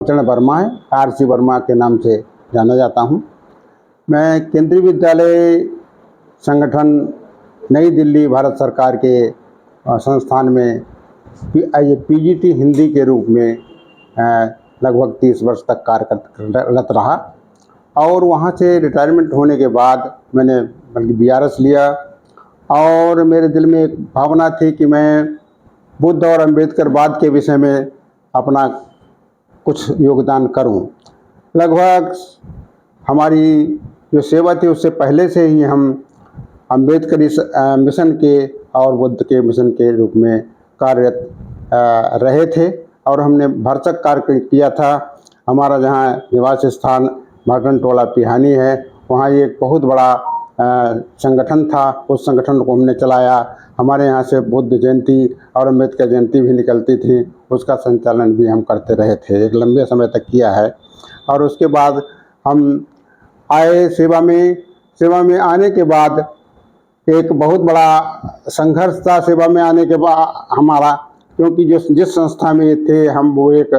चरण वर्मा है, आरसी वर्मा के नाम से जाना जाता हूँ। मैं केंद्रीय विद्यालय संगठन नई दिल्ली भारत सरकार के संस्थान में पीजीटी हिंदी के रूप में लगभग 30 वर्ष तक कार्यरत रहा और वहाँ से रिटायरमेंट होने के बाद मैंने बल्कि बीआरएस लिया और मेरे दिल में एक भावना थी कि मैं बुद्ध और अम्बेडकरवाद के विषय में अपना कुछ योगदान करूं। लगभग हमारी जो सेवा थी उससे पहले से ही हम अम्बेडकरी मिशन के और बुद्ध के मिशन के रूप में कार्यरत रहे थे और हमने भरसक कार्य किया था। हमारा जहाँ निवास स्थान मर्टन टोला पिहानी है, वहाँ एक बहुत बड़ा संगठन था। उस संगठन को हमने चलाया। हमारे यहाँ से बुद्ध जयंती और अम्बेडकर जयंती भी निकलती थी, उसका संचालन भी हम करते रहे थे, एक लंबे समय तक किया है। और उसके बाद हम आए सेवा में आने के बाद एक बहुत बड़ा संघर्ष था सेवा में आने के बाद हमारा, क्योंकि जिस संस्था में थे हम वो एक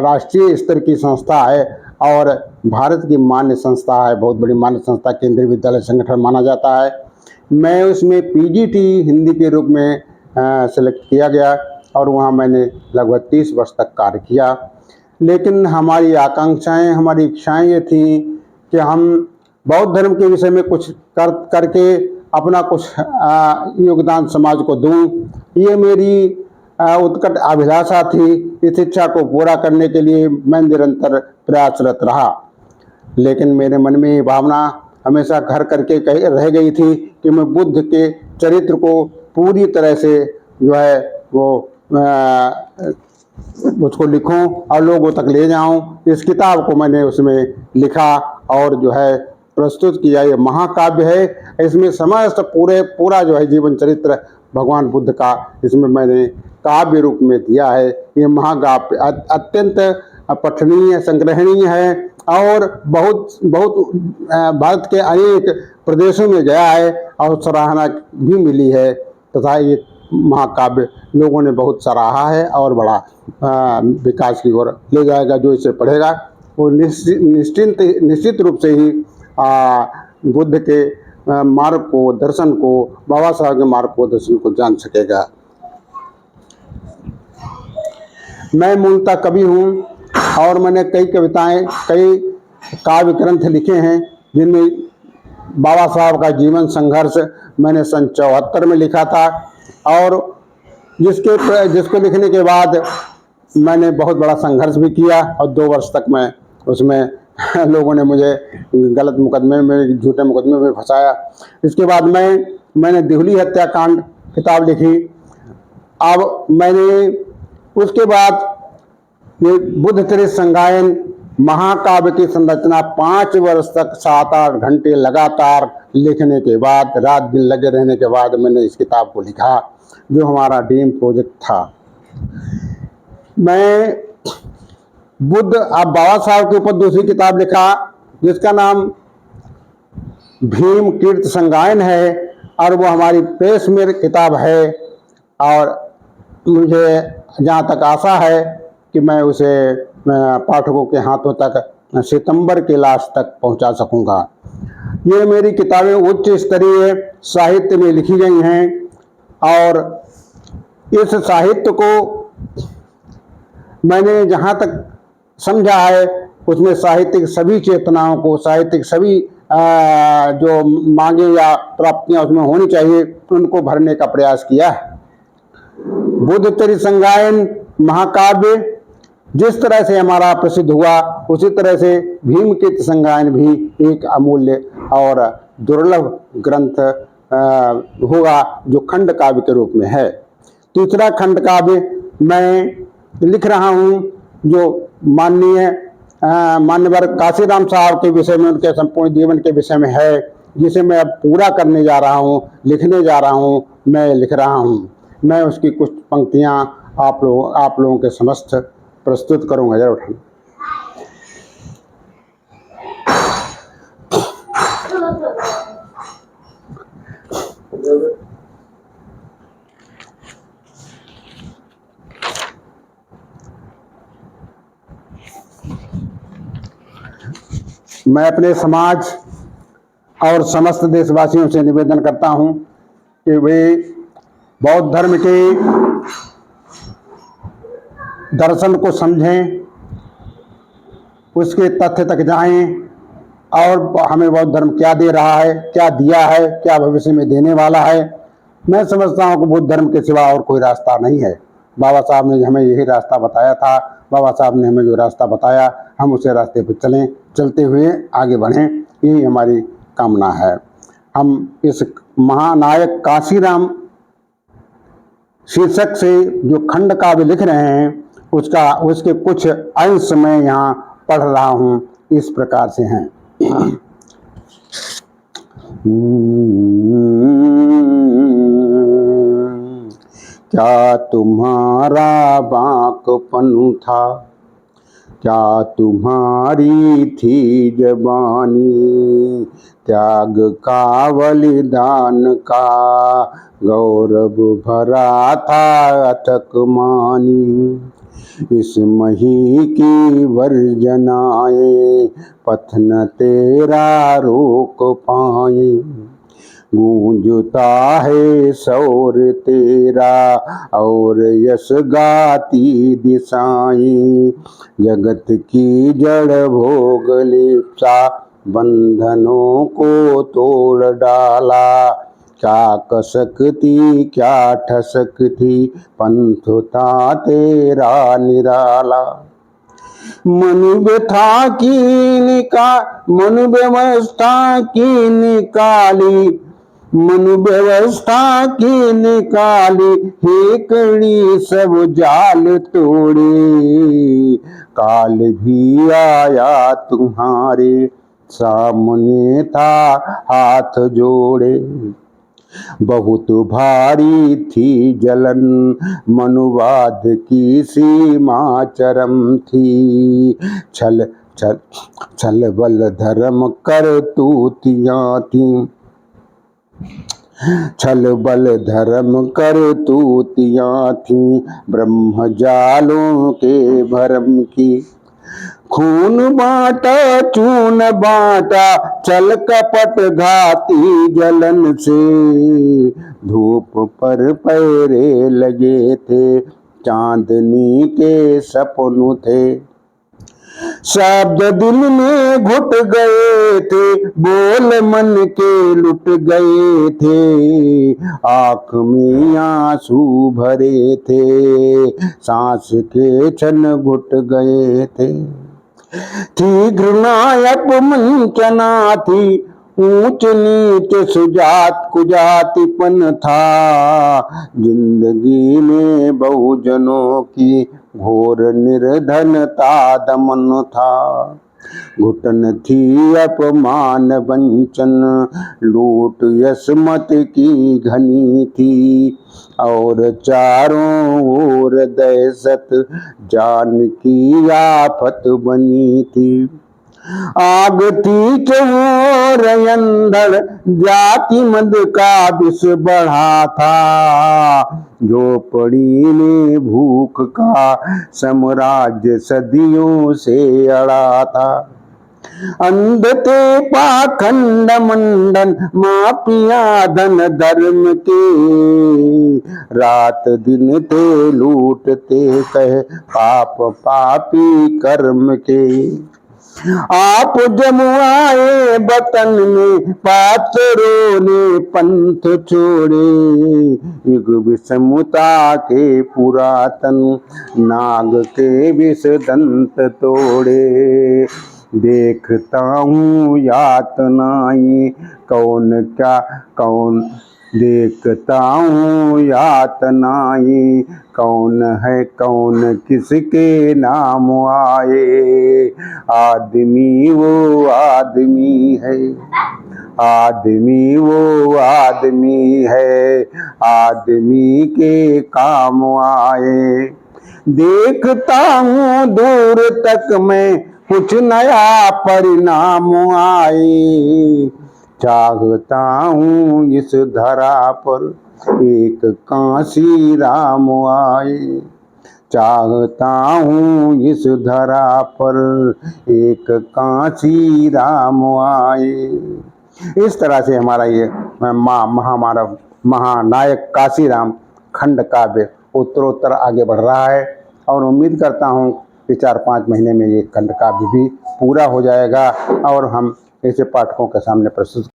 राष्ट्रीय स्तर की संस्था है और भारत की मान्य संस्था है, बहुत बड़ी मान्य संस्था केंद्रीय विद्यालय संगठन माना जाता है। मैं उसमें पीजीटी हिंदी के रूप में सेलेक्ट किया गया और वहाँ मैंने लगभग 30 वर्ष तक कार्य किया। लेकिन हमारी आकांक्षाएं, हमारी इच्छाएं ये थी कि हम बौद्ध धर्म के विषय में कुछ करके अपना कुछ योगदान समाज को दूं। ये मेरी उत्कट अभिलाषा थी। इस इच्छा को पूरा करने के लिए मैं निरंतर प्रयासरत रहा। लेकिन मेरे मन में ये भावना हमेशा घर करके रह गई थी कि मैं बुद्ध के चरित्र को पूरी तरह से जो है वो उसको लिखूं और लोगों तक ले जाऊं। इस किताब को मैंने उसमें लिखा और जो है प्रस्तुत किया। ये महाकाव्य है, इसमें समस्त पूरा जो है जीवन चरित्र भगवान बुद्ध का इसमें मैंने काव्य रूप में दिया है। ये महाकाव्य अत्यंत पठनीय संग्रहणीय है और बहुत भारत के अनेक प्रदेशों में गया है और सराहना भी मिली है तथा ये महाकाव्य लोगों ने बहुत सराहा है और बड़ा विकास की ओर ले जाएगा। जो इसे पढ़ेगा वो निश्चित रूप से ही बुद्ध के मार्ग को, दर्शन को, बाबा साहब के मार्ग को, दर्शन को जान सकेगा। मैं मूलतः कवि हूँ और मैंने कई कविताएं, कई काव्य ग्रंथ लिखे हैं जिनमें बाबा साहब का जीवन संघर्ष मैंने सन 74 में लिखा था और जिसको लिखने के बाद मैंने बहुत बड़ा संघर्ष भी किया और 2 वर्ष तक मैं उसमें लोगों ने मुझे गलत मुकदमे में, झूठे मुकदमे में फंसाया। इसके बाद मैंने दिहुली हत्याकांड किताब लिखी। अब मैंने उसके बाद ये बुद्ध चरित्र संगायन महाकाव्य की संरचना 5 वर्ष तक 7-8 घंटे लगातार लिखने के बाद, रात दिन लगे रहने के बाद मैंने इस किताब को लिखा, जो हमारा ड्रीम प्रोजेक्ट था। मैं बुद्ध अब बाबा साहब के ऊपर दूसरी किताब लिखा जिसका नाम भीम कीर्त संगायन है और वो हमारी प्रेस में किताब है और मुझे जहाँ तक आशा है कि मैं उसे पाठकों के हाथों तक सितंबर के लास्ट तक पहुँचा सकूँगा। ये मेरी किताबें उच्च स्तरीय साहित्य में लिखी गई हैं और इस साहित्य को मैंने जहाँ तक समझा है उसमें साहित्यिक सभी चेतनाओं को, साहित्यिक सभी जो मांगे या प्राप्तियां उसमें होनी चाहिए उनको भरने का प्रयास किया है। बुद्ध चरित्र संगायन महाकाव्य जिस तरह से हमारा प्रसिद्ध हुआ उसी तरह से भीम कीर्त संगायन भी एक अमूल्य और दुर्लभ ग्रंथ होगा जो खंड काव्य के रूप में है। तीसरा खंड काव्य मैं लिख रहा हूँ जो मान्यवर काशीराम साहब के विषय में, उनके संपूर्ण जीवन के विषय में है, जिसे मैं अब पूरा करने जा रहा हूँ, लिखने जा रहा हूँ, मैं लिख रहा हूँ। मैं उसकी कुछ पंक्तियाँ आप लोगों के समक्ष प्रस्तुत करूँगा। जरूर। मैं अपने समाज और समस्त देशवासियों से निवेदन करता हूं कि वे बौद्ध धर्म के दर्शन को समझें, उसके तथ्य तक जाएं और हमें बौद्ध धर्म क्या दे रहा है, क्या दिया है, क्या भविष्य में देने वाला है। मैं समझता हूँ कि बुद्ध धर्म के सिवा और कोई रास्ता नहीं है। बाबा साहब ने हमें यही रास्ता बताया था। बाबा साहब ने हमें जो रास्ता बताया, हम उसे रास्ते पर चलें, चलते हुए आगे बढ़ें, यही हमारी कामना है। हम इस महानायक काशीराम शीर्षक से जो खंड काव्य लिख रहे हैं, उसके कुछ अंश मैं यहाँ पढ़ रहा हूँ, इस प्रकार से हैं। क्या तुम्हारा बांकपन था, क्या तुम्हारी थी जबानी, त्याग का बलिदान का गौरव भरा था अथक मानी। इस मही की वर्जनाएं पथ न तेरा रोक पाए, गूंजता है शौर तेरा और यश गाती दिशाएं। जगत की जड़ भोग लिप्सा बंधनों को तोड़ डाला, क्या कसकती क्या ठसकती पंथुता तेरा निराला। मनु व्यवस्था की निकाली हेकड़ी सब जाल तोड़े, काल भी आया तुम्हारे सामने था हाथ जोड़े। बहुत भारी थी जलन मनुवाद की सीमा चरम थी, छल छल छल बल धर्म करतूतियां थी, छल बल धर्म करतूतियां थी, ब्रह्म जालों के भरम की। खून बांटा चून बांटा छल कपट घाती जलन से, धूप पर पैरे लगे थे चांदनी के सपनों थे। शब्द दिल में घुट गए थे, बोल मन के लुट गए थे, आँख में आंसू भरे थे, सांस के क्षण घुट गए थे। थी घृणा अपमंचना थी, ऊंच नीच सुजात कुजातिपन था, जिंदगी में बहुजनों की घोर निर्धनता दमन था। घुटन थी अपमान वंचन लूट यसमत की घनी थी, और चारों ओर दहशत जान की आफत बनी थी। आग थी चोर अंधड़ जाति मद का विष बढ़ा था, झोपड़ी में भूख का साम्राज्य सदियों से अड़ा था। अंध थे पाखंड मंडन माफिया धन धर्म के, रात दिन थे लूटते कह पाप पापी कर्म के। आप जब आए वतन में पात्रों ने पंथ छोड़े, युग विषमता के पुरातन नाग के विष दंत तोड़े। देखता हूँ यातनाएं कौन देखता हूँ यातनाएं कौन है कौन किसके नाम आए। आदमी वो आदमी है, आदमी वो आदमी है, आदमी के काम आए। देखता हूँ दूर तक मैं कुछ नया परिणाम आए, चाहता हूँ इस धरा पर एक काशी राम आए। चाहता हूँ इस धरा पर एक कांची राम आए। इस तरह से हमारा ये महामानव महानायक काशीराम खंड काव्य उत्तरोत्तर आगे बढ़ रहा है और उम्मीद करता हूँ कि 4-5 महीने में ये खंड काव्य भी पूरा हो जाएगा और हम इसे पाठकों के सामने प्रस्तुत